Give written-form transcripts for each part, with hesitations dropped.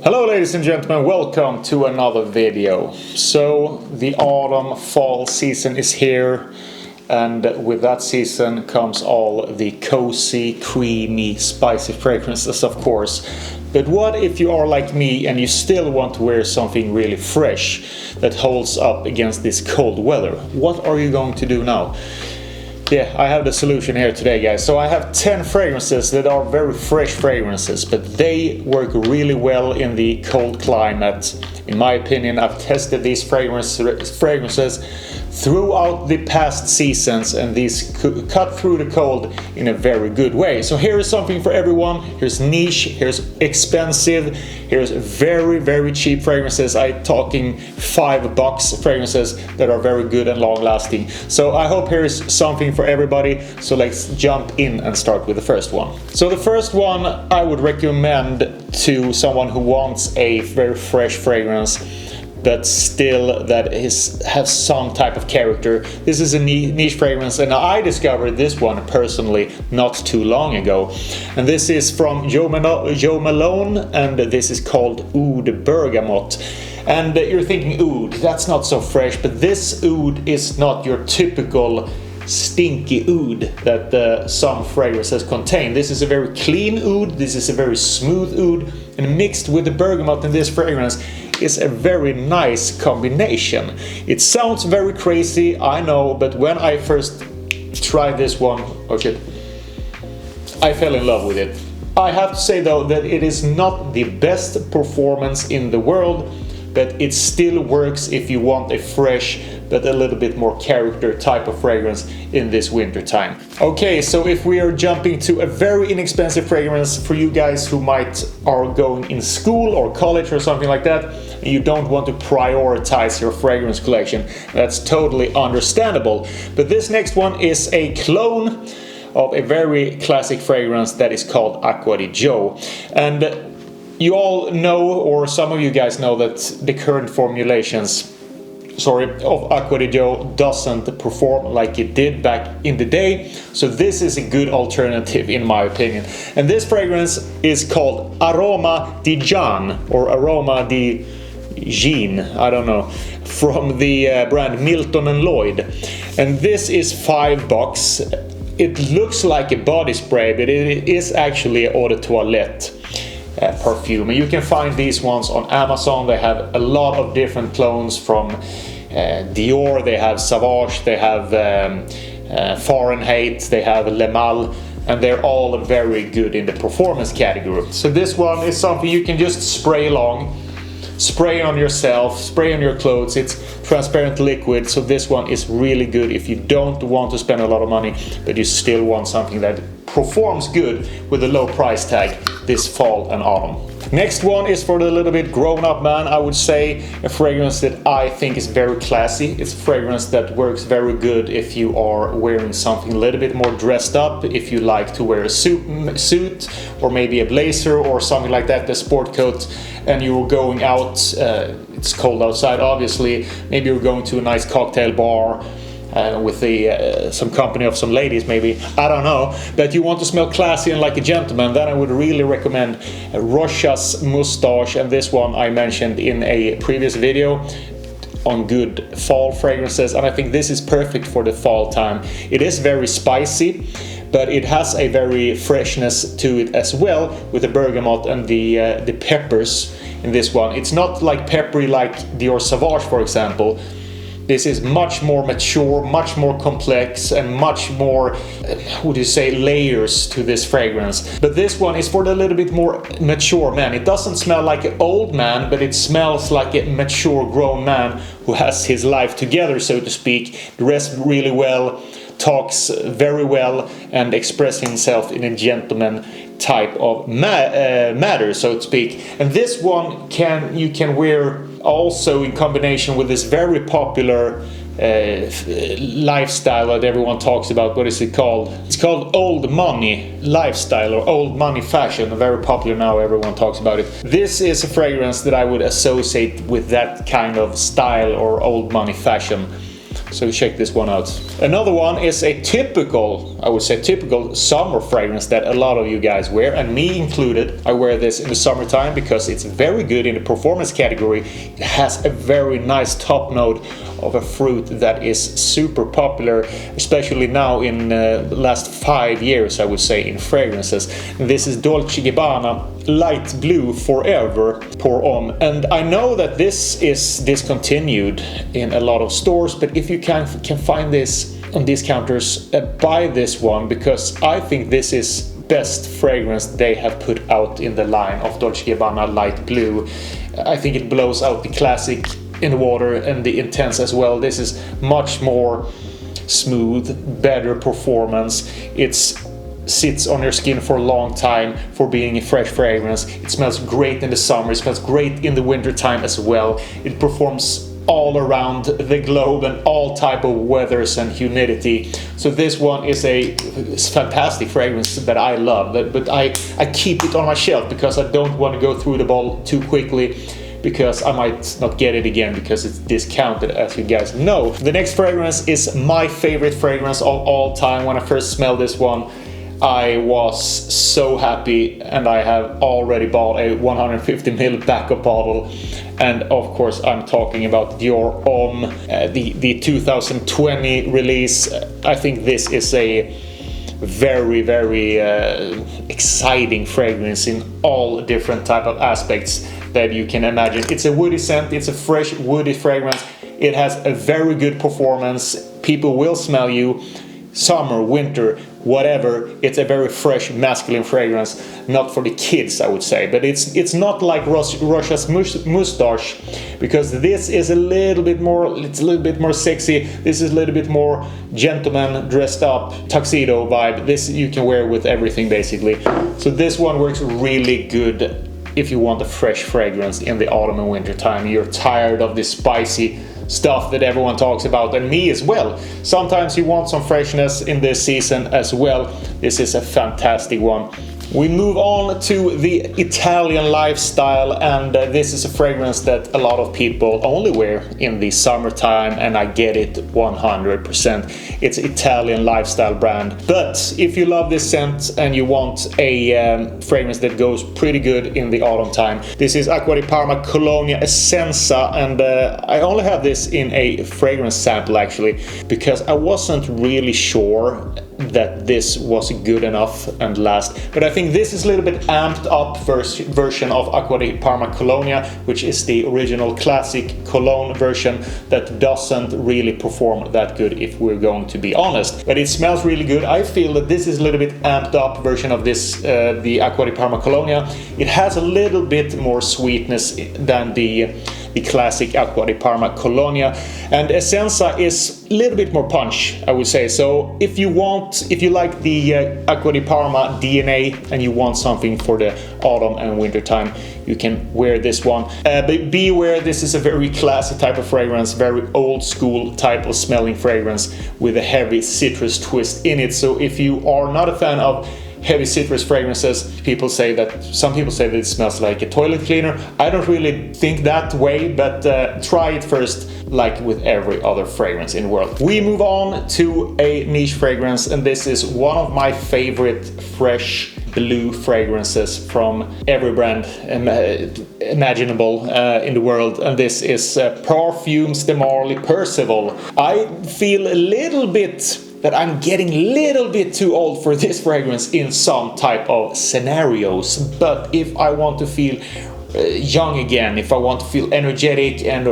Hello ladies and gentlemen, welcome to another video. So the autumn fall season is here, and with that season comes all the cozy, creamy, spicy fragrances, of course. But what if you are like me and you still want to wear something really fresh that holds up against this cold weather? What are you going to do now? Yeah, I have the solution here today, guys. So I have 10 fragrances that are very fresh fragrances, but they work really well in the cold climate. In my opinion, I've tested these fragrances throughout the past seasons, and these cut through the cold in a very good way. So here is something for everyone. Here's niche, here's expensive, here's very, very cheap fragrances. I'm talking $5 fragrances that are very good and long lasting. So I hope here is something for everybody. So let's jump in and start with the first one. So the first one I would recommend to someone who wants a very fresh fragrance but still has some type of character. This is a niche fragrance, and I discovered this one personally not too long ago. And this is from Jo Malone, and this is called Oud Bergamot. And you're thinking, Oud, that's not so fresh, but this Oud is not your typical stinky oud that some fragrances contain. This is a very clean oud, this is a very smooth oud, and mixed with the bergamot in this fragrance is a very nice combination. It sounds very crazy, I know, but when I first tried this one, I fell in love with it. I have to say though that it is not the best performance in the world, but it still works if you want a fresh but a little bit more character type of fragrance in this winter time. Okay, so if we are jumping to a very inexpensive fragrance for you guys who are going in school or college or something like that, and you don't want to prioritize your fragrance collection, that's totally understandable. But this next one is a clone of a very classic fragrance that is called Aqua Jo. And you all know, or some of you guys know, that the current formulations of Aqua Jo doesn't perform like it did back in the day. So this is a good alternative in my opinion. And this fragrance is called Aroma di Jean, or Aroma di Jean, I don't know, from the brand Milton and Lloyd. And this is $5. It looks like a body spray, but it is actually an eau de toilette perfume. And you can find these ones on Amazon. They have a lot of different clones from Dior, they have Sauvage, they have Fahrenheit, they have Le Mal, and they're all very good in the performance category. So this one is something you can just spray along, spray on yourself, spray on your clothes. It's transparent liquid, so this one is really good if you don't want to spend a lot of money but you still want something that performs good with a low price tag this fall and autumn. Next one is for the little bit grown-up man. I would say a fragrance that I think is very classy. It's a fragrance that works very good if you are wearing something a little bit more dressed up, if you like to wear a suit or maybe a blazer or something like that, the sport coat, and you're going out, it's cold outside obviously, maybe you're going to a nice cocktail bar with some company of some ladies maybe, I don't know, but you want to smell classy and like a gentleman, then I would really recommend Rocha's Mustache. And this one I mentioned in a previous video on good fall fragrances, and I think this is perfect for the fall time. It is very spicy, but it has a very freshness to it as well, with the bergamot and the peppers in this one. It's not like peppery like Dior Sauvage, for example. This is much more mature, much more complex, and much more, layers to this fragrance. But this one is for the little bit more mature man. It doesn't smell like an old man, but it smells like a mature grown man who has his life together, so to speak, dressed really well, talks very well, and expresses himself in a gentleman type of matter, so to speak. And this one you can wear also in combination with this very popular lifestyle that everyone talks about. What is it called? It's called old money lifestyle or old money fashion. Very popular now, everyone talks about it. This is a fragrance that I would associate with that kind of style or old money fashion. So check this one out. Another one is a typical, I would say typical summer fragrance that a lot of you guys wear, and me included. I wear this in the summertime because it's very good in the performance category. It has a very nice top note of a fruit that is super popular, especially now in the last 5 years, I would say, in fragrances. This is Dolce Gabbana Light Blue Forever Pour Homme. And I know that this is discontinued in a lot of stores, but if you can find this on discounters, buy this one, because I think this is best fragrance they have put out in the line of Dolce Gabbana Light Blue. I think it blows out the classic in the water and the intense as well. This is much more smooth, better performance. It sits on your skin for a long time for being a fresh fragrance. It smells great in the summer, it smells great in the winter time as well. It performs all around the globe and all type of weathers and humidity. So this one is a fantastic fragrance that I love, but I keep it on my shelf because I don't want to go through the bottle too quickly, because I might not get it again because it's discounted, as you guys know. The next fragrance is my favorite fragrance of all time. When I first smelled this one, I was so happy, and I have already bought a 150ml backup bottle. And of course I'm talking about Dior Homme, the 2020 release. I think this is a very, very exciting fragrance in all different type of aspects that you can imagine. It's a woody scent, it's a fresh woody fragrance. It has a very good performance. People will smell you, summer, winter, whatever. It's a very fresh masculine fragrance, not for the kids, I would say. But it's not like Rocha's Mustache, because this is a little bit more, it's a little bit more sexy. This is a little bit more gentleman dressed up tuxedo vibe. This you can wear with everything basically. So this one works really good if you want a fresh fragrance in the autumn and winter time. You're tired of this spicy stuff that everyone talks about, and me as well. Sometimes you want some freshness in this season as well. This is a fantastic one. We move on to the Italian lifestyle, and this is a fragrance that a lot of people only wear in the summertime, and I get it 100%. It's Italian lifestyle brand. But if you love this scent and you want a fragrance that goes pretty good in the autumn time, this is Aqua di Parma Colonia Essenza, and I only have this in a fragrance sample actually, because I wasn't really sure that this was good enough and last. But I think this is a little bit amped up version of Aqua di Parma Colonia, which is the original classic cologne version that doesn't really perform that good, if we're going to be honest. But it smells really good. I feel that this is a little bit amped up version of this, the Aqua di Parma Colonia. It has a little bit more sweetness than the classic Aqua di Parma Colonia, and Essenza is a little bit more punch, I would say. So if you like the Aqua di Parma DNA and you want something for the autumn and winter time, you can wear this one. But be aware, this is a very classy type of fragrance, very old school type of smelling fragrance with a heavy citrus twist in it. So if you are not a fan of heavy citrus fragrances, some people say that it smells like a toilet cleaner. I don't really think that way, but try it first, like with every other fragrance in the world. We move on to a niche fragrance, and this is one of my favorite fresh blue fragrances from every brand imaginable in the world, and this is Parfums de Marly Percival. I feel a little bit that I'm getting a little bit too old for this fragrance in some type of scenarios, but if I want to feel young again, if I want to feel energetic, and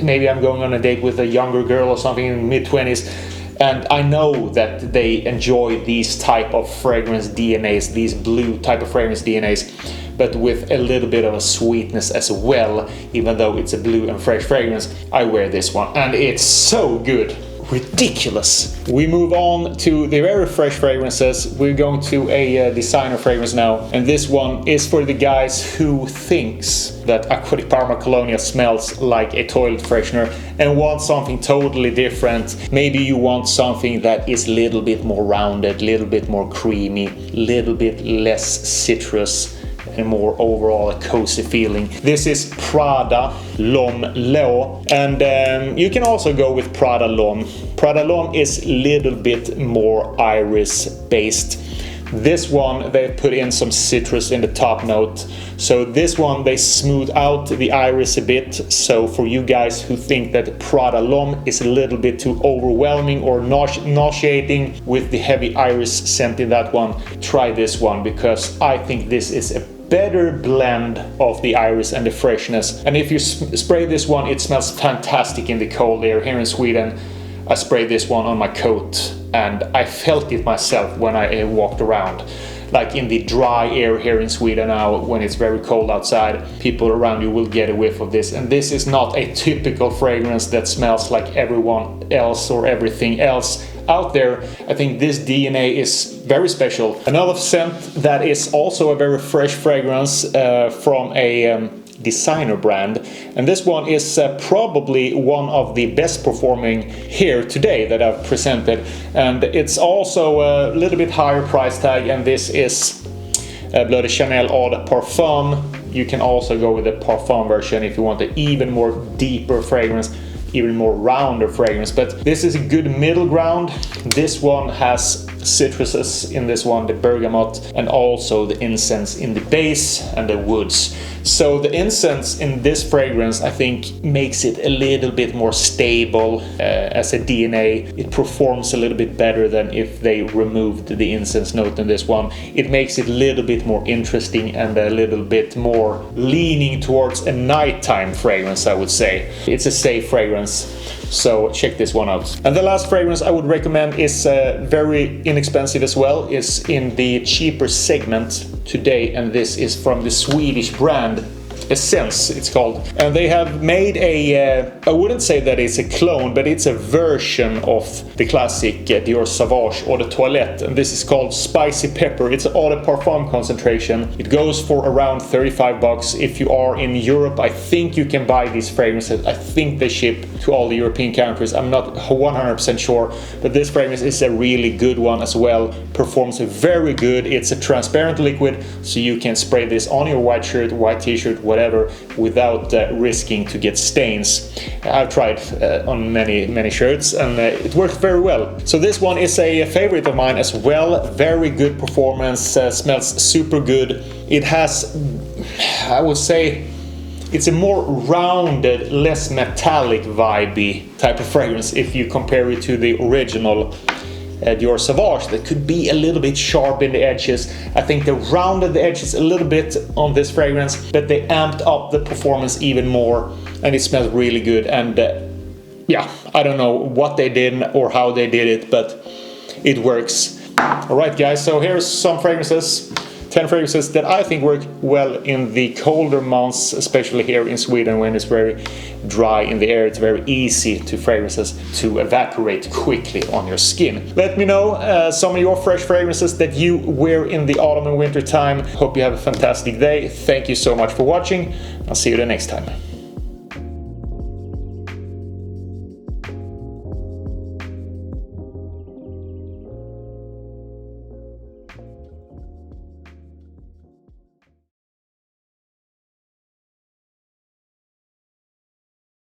maybe I'm going on a date with a younger girl or something in mid-20s, and I know that they enjoy these type of fragrance DNAs, these blue type of fragrance DNAs, but with a little bit of a sweetness as well, even though it's a blue and fresh fragrance, I wear this one, and it's so good. Ridiculous. We move on to the very fresh fragrances. We're going to a designer fragrance now, and this one is for the guys who thinks that Aqua di Parma Colonia smells like a toilet freshener and want something totally different. Maybe you want something that is a little bit more rounded, a little bit more creamy, a little bit less citrus, and more overall a cozy feeling. This is Prada L'Homme L'Eau, and you can also go with Prada L'Homme. Prada L'Homme is a little bit more iris based. This one, they put in some citrus in the top note. So this one, they smooth out the iris a bit. So for you guys who think that Prada L'Homme is a little bit too overwhelming or nauseating with the heavy iris scent in that one, try this one, because I think this is a better blend of the iris and the freshness. And if you spray this one, it smells fantastic in the cold air. Here in Sweden, I sprayed this one on my coat and I felt it myself when I walked around. Like in the dry air here in Sweden now, when it's very cold outside, people around you will get a whiff of this. And this is not a typical fragrance that smells like everyone else or everything else out there. I think this DNA is very special. Another scent that is also a very fresh fragrance from a designer brand, and this one is probably one of the best performing here today that I've presented, and it's also a little bit higher price tag, and this is Bleu de Chanel Eau de Parfum. You can also go with the Parfum version if you want an even more deeper fragrance, even more rounder fragrance, but this is a good middle ground. This one has citruses in this one, the bergamot, and also the incense in the base and the woods. So the incense in this fragrance, I think, makes it a little bit more stable as a DNA. It performs a little bit better than if they removed the incense note in this one. It makes it a little bit more interesting and a little bit more leaning towards a nighttime fragrance, I would say. It's a safe fragrance, so check this one out. And the last fragrance I would recommend is very inexpensive as well. It's in the cheaper segment today, and this is from the Swedish brand Ense, it's called. And they have made a, I wouldn't say that it's a clone, but it's a version of the classic Dior Sauvage Eau de Toilette. And this is called Spicy Pepper. It's Eau de Parfum concentration. It goes for around 35 bucks. If you are in Europe, I think you can buy these fragrances. I think they ship to all the European countries. I'm not 100% sure, but this fragrance is a really good one as well. Performs very good. It's a transparent liquid, so you can spray this on your white shirt, white t-shirt, whatever, without risking to get stains. I've tried on many shirts, and it works very well. So this one is a favorite of mine as well. Very good performance, smells super good. It has, I would say, it's a more rounded, less metallic vibey type of fragrance if you compare it to the original Dior Sauvage that could be a little bit sharp in the edges. I think they rounded the edges a little bit on this fragrance, but they amped up the performance even more, and it smells really good. And yeah, I don't know what they did or how they did it, but it works. Alright guys, so here's some fragrances. 10 fragrances that I think work well in the colder months, especially here in Sweden when it's very dry in the air. It's very easy to fragrances to evaporate quickly on your skin. Let me know some of your fresh fragrances that you wear in the autumn and winter time. Hope you have a fantastic day. Thank you so much for watching. I'll see you the next time.